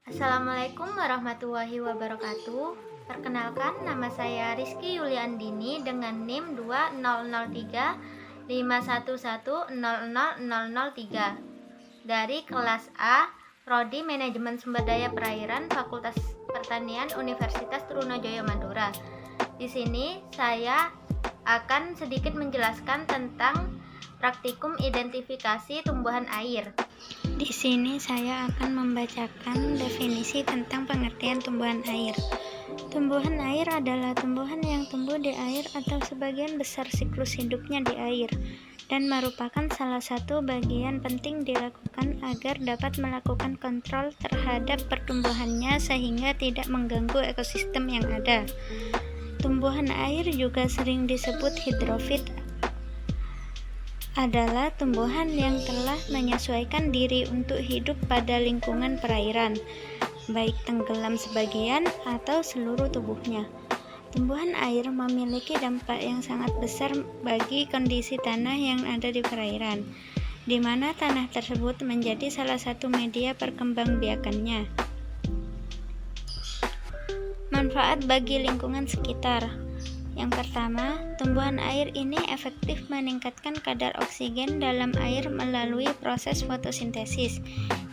Assalamualaikum warahmatullahi wabarakatuh. Perkenalkan, nama saya Rizky Yuliandini dengan NIM 200351100003 dari kelas A, Prodi Manajemen Sumber Daya Perairan, Fakultas Pertanian, Universitas Trunojoyo Madura. Di sini saya akan sedikit menjelaskan tentang praktikum identifikasi tumbuhan air. Di sini saya akan membacakan definisi tentang pengertian tumbuhan air. Tumbuhan air adalah tumbuhan yang tumbuh di air atau sebagian besar siklus hidupnya di air, dan merupakan salah satu bagian penting dilakukan agar dapat melakukan kontrol terhadap pertumbuhannya sehingga tidak mengganggu ekosistem yang ada. Tumbuhan air juga sering disebut hidrofit, adalah tumbuhan yang telah menyesuaikan diri untuk hidup pada lingkungan perairan, baik tenggelam sebagian atau seluruh tubuhnya. Tumbuhan air memiliki dampak yang sangat besar bagi kondisi tanah yang ada di perairan, di mana tanah tersebut menjadi salah satu media perkembangbiakannya. Manfaat bagi lingkungan sekitar. Yang pertama, tumbuhan air ini efektif meningkatkan kadar oksigen dalam air melalui proses fotosintesis.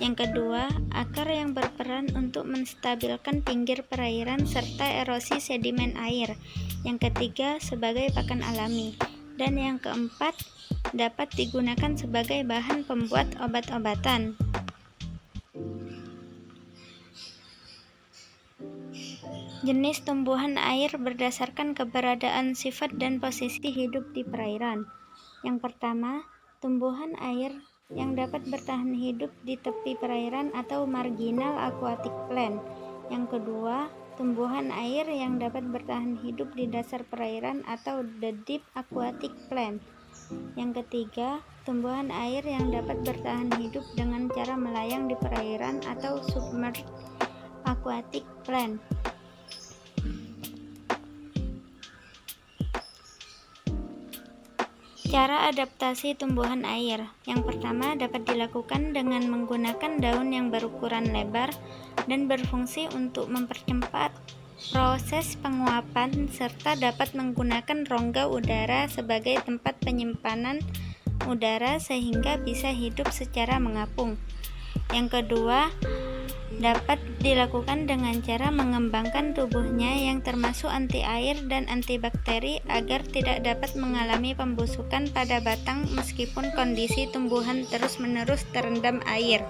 Yang kedua, akar yang berperan untuk menstabilkan pinggir perairan serta erosi sedimen air. Yang ketiga, sebagai pakan alami. Dan yang keempat, dapat digunakan sebagai bahan pembuat obat-obatan. Jenis tumbuhan air berdasarkan keberadaan sifat dan posisi hidup di perairan. Yang pertama, tumbuhan air yang dapat bertahan hidup di tepi perairan atau marginal aquatic plant. Yang kedua, tumbuhan air yang dapat bertahan hidup di dasar perairan atau the deep aquatic plant. Yang ketiga, tumbuhan air yang dapat bertahan hidup dengan cara melayang di perairan atau submerged aquatic plant. Cara adaptasi tumbuhan air. Yang pertama dapat dilakukan dengan menggunakan daun yang berukuran lebar dan berfungsi untuk mempercepat proses penguapan serta dapat menggunakan rongga udara sebagai tempat penyimpanan udara sehingga bisa hidup secara mengapung. Yang kedua, dapat dilakukan dengan cara mengembangkan tubuhnya yang termasuk anti air dan antibakteri agar tidak dapat mengalami pembusukan pada batang meskipun kondisi tumbuhan terus-menerus terendam air.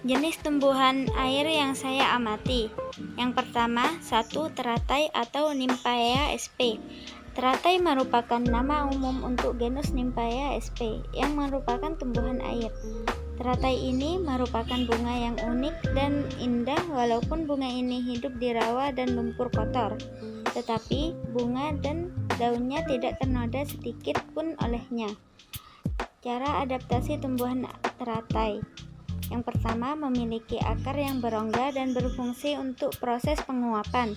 Jenis tumbuhan air yang saya amati. Yang pertama, 1. Teratai atau Nymphaea sp. Teratai merupakan nama umum untuk genus Nymphaea sp yang merupakan tumbuhan air. Teratai ini merupakan bunga yang unik dan indah walaupun bunga ini hidup di rawa dan lumpur kotor. Tetapi bunga dan daunnya tidak ternoda sedikit pun olehnya. Cara adaptasi tumbuhan teratai. Yang pertama, memiliki akar yang berongga dan berfungsi untuk proses penguapan.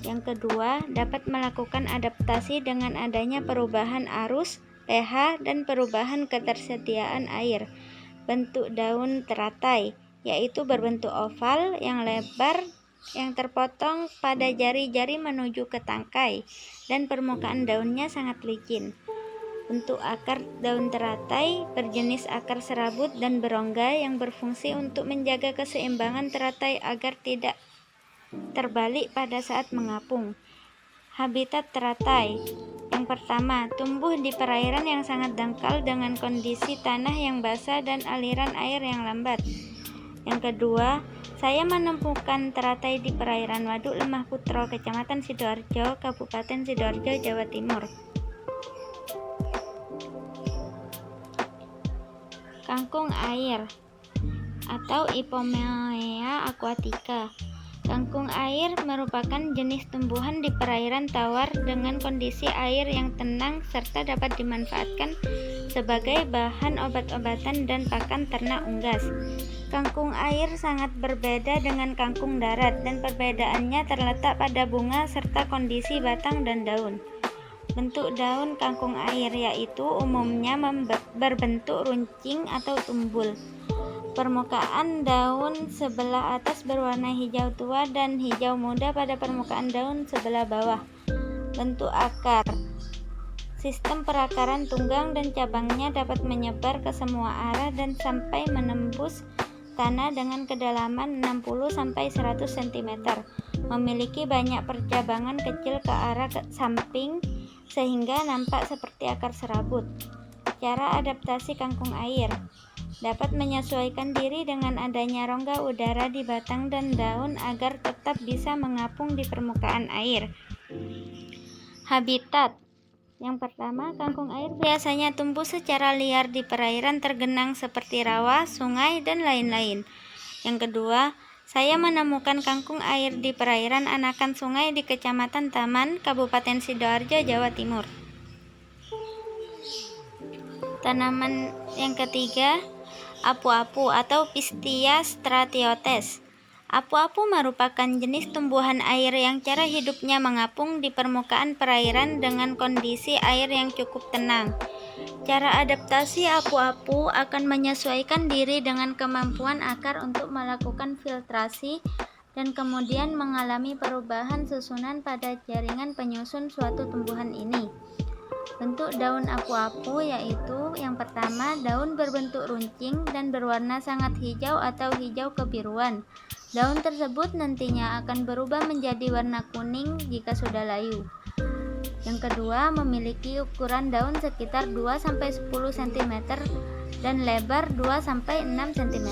Yang kedua, dapat melakukan adaptasi dengan adanya perubahan arus, pH, dan perubahan ketersediaan air. Bentuk daun teratai, yaitu berbentuk oval yang lebar yang terpotong pada jari-jari menuju ke tangkai, dan permukaan daunnya sangat licin. Bentuk akar daun teratai berjenis akar serabut dan berongga yang berfungsi untuk menjaga keseimbangan teratai agar tidak terbalik pada saat mengapung. Habitat teratai. Yang pertama, tumbuh di perairan yang sangat dangkal dengan kondisi tanah yang basah dan aliran air yang lambat. Yang kedua, saya menemukan teratai di perairan Waduk Lemah Putro, Kecamatan Sidoarjo, Kabupaten Sidoarjo, Jawa Timur. Kangkung air atau Ipomea aquatica. Kangkung air merupakan jenis tumbuhan di perairan tawar dengan kondisi air yang tenang serta dapat dimanfaatkan sebagai bahan obat-obatan dan pakan ternak unggas. Kangkung air sangat berbeda dengan kangkung darat dan perbedaannya terletak pada bunga serta kondisi batang dan daun. Bentuk daun kangkung air yaitu umumnya berbentuk runcing atau tumbul. Permukaan daun sebelah atas berwarna hijau tua dan hijau muda pada permukaan daun sebelah bawah. Bentuk akar. Sistem perakaran tunggang dan cabangnya dapat menyebar ke semua arah dan sampai menembus tanah dengan kedalaman 60-100 cm. Memiliki banyak percabangan kecil ke arah samping sehingga nampak seperti akar serabut. Cara adaptasi kangkung air. Dapat menyesuaikan diri dengan adanya rongga udara di batang dan daun agar tetap bisa mengapung di permukaan air. Habitat. Yang pertama, kangkung air biasanya tumbuh secara liar di perairan tergenang seperti rawa, sungai, dan lain-lain. Yang kedua, saya menemukan kangkung air di perairan anakan sungai di Kecamatan Taman, Kabupaten Sidoarjo, Jawa Timur. Tanaman yang ketiga, apu-apu atau Pistia stratiotes. Apu-apu merupakan jenis tumbuhan air yang cara hidupnya mengapung di permukaan perairan dengan kondisi air yang cukup tenang. Cara adaptasi apu-apu akan menyesuaikan diri dengan kemampuan akar untuk melakukan filtrasi dan kemudian mengalami perubahan susunan pada jaringan penyusun suatu tumbuhan ini. Bentuk daun apu-apu yaitu yang pertama, daun berbentuk runcing dan berwarna sangat hijau atau hijau kebiruan. Daun tersebut nantinya akan berubah menjadi warna kuning jika sudah layu. Yang kedua, memiliki ukuran daun sekitar 2-10 cm dan lebar 2-6 cm.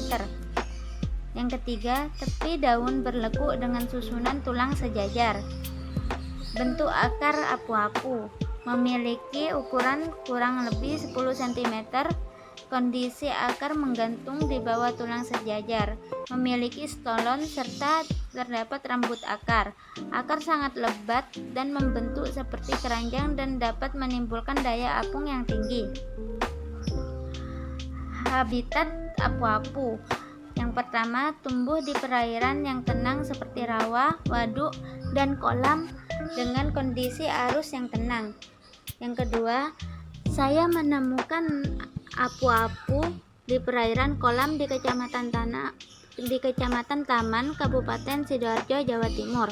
Yang ketiga, tepi daun berlekuk dengan susunan tulang sejajar. Bentuk akar apu-apu memiliki ukuran kurang lebih 10 cm. Kondisi akar menggantung di bawah tulang sejajar, memiliki stolon serta terdapat rambut akar. Akar sangat lebat dan membentuk seperti keranjang dan dapat menimbulkan daya apung yang tinggi. Habitat apu-apu. Yang pertama, tumbuh di perairan yang tenang seperti rawa, waduk, dan kolam dengan kondisi arus yang tenang. Yang kedua, saya menemukan apu-apu di perairan kolam di Kecamatan Taman, Kabupaten Sidoarjo, Jawa Timur.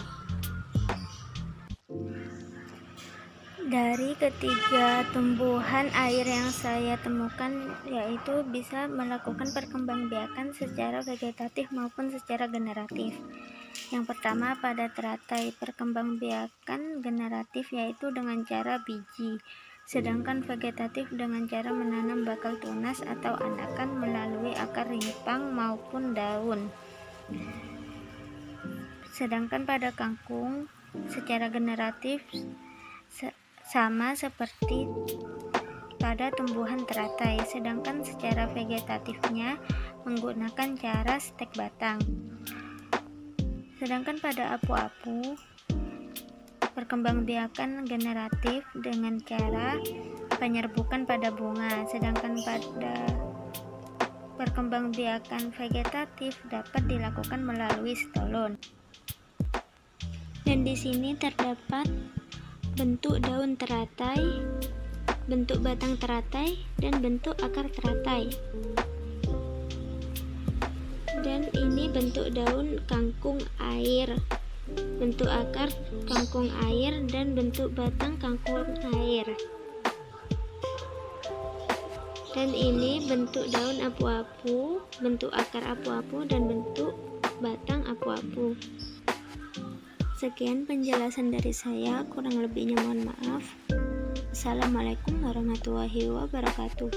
Dari ketiga tumbuhan air yang saya temukan, yaitu bisa melakukan perkembangbiakan secara vegetatif maupun secara generatif. Yang pertama, pada teratai perkembangbiakan generatif yaitu dengan cara biji, sedangkan vegetatif dengan cara menanam bakal tunas atau anakan melalui akar rimpang maupun daun. Sedangkan pada kangkung secara generatif sama seperti pada tumbuhan teratai, sedangkan secara vegetatifnya menggunakan cara stek batang. Sedangkan pada apu-apu perkembangbiakan generatif dengan cara penyerbukan pada bunga, sedangkan pada perkembangbiakan vegetatif dapat dilakukan melalui stolon. Dan di sini terdapat bentuk daun teratai, bentuk batang teratai, dan bentuk akar teratai. Dan ini bentuk daun kangkung air, bentuk akar kangkung air, dan bentuk batang kangkung air. Dan ini bentuk daun apu-apu, bentuk akar apu-apu, dan bentuk batang apu-apu. Sekian penjelasan dari saya, kurang lebihnya mohon maaf. Assalamualaikum warahmatullahi wabarakatuh.